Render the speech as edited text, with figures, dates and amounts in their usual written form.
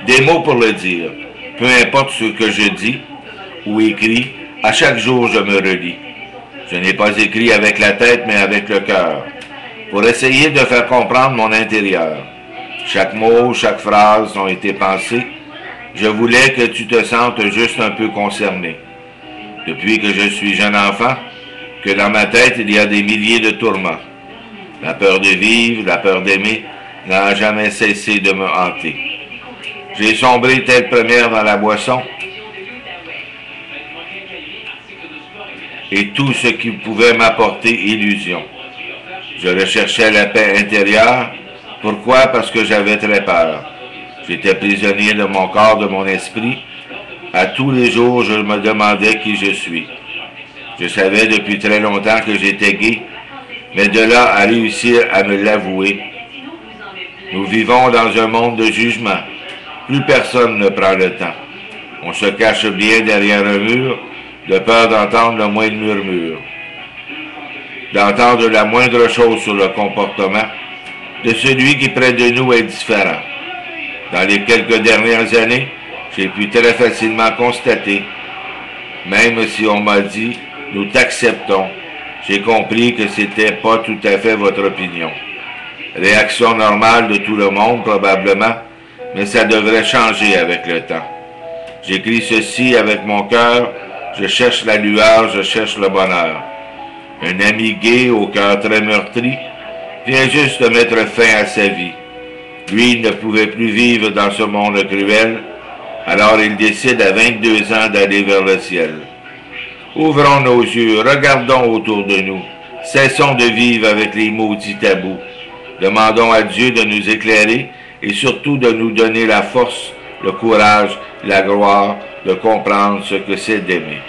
Des mots pour le dire. Peu importe ce que je dis ou écris, à chaque jour je me relis. Je n'ai pas écrit avec la tête, mais avec le cœur, pour essayer de faire comprendre mon intérieur. Chaque mot, chaque phrase ont été pensés. Je voulais que tu te sentes juste un peu concerné. Depuis que je suis jeune enfant, que dans ma tête il y a des milliers de tourments. La peur de vivre, la peur d'aimer n'a jamais cessé de me hanter. J'ai sombré telle première dans la boisson et tout ce qui pouvait m'apporter illusion. Je recherchais la paix intérieure. Pourquoi? Parce que j'avais très peur. J'étais prisonnier de mon corps, de mon esprit. À tous les jours, je me demandais qui je suis. Je savais depuis très longtemps que j'étais gay, mais de là à réussir à me l'avouer. Nous vivons dans un monde de jugement. Plus personne ne prend le temps. On se cache bien derrière un mur, de peur d'entendre le moindre murmure, d'entendre la moindre chose sur le comportement de celui qui près de nous est différent. Dans les quelques dernières années, j'ai pu très facilement constater, même si on m'a dit « nous t'acceptons », j'ai compris que c'était pas tout à fait votre opinion. Réaction normale de tout le monde probablement, mais ça devrait changer avec le temps. J'écris ceci avec mon cœur, je cherche la lueur, je cherche le bonheur. Un ami gay au cœur très meurtri vient juste de mettre fin à sa vie. Lui, il ne pouvait plus vivre dans ce monde cruel, alors il décide à 22 ans d'aller vers le ciel. Ouvrons nos yeux, regardons autour de nous, cessons de vivre avec les maudits tabous. Demandons à Dieu de nous éclairer et surtout de nous donner la force, le courage, la gloire de comprendre ce que c'est d'aimer.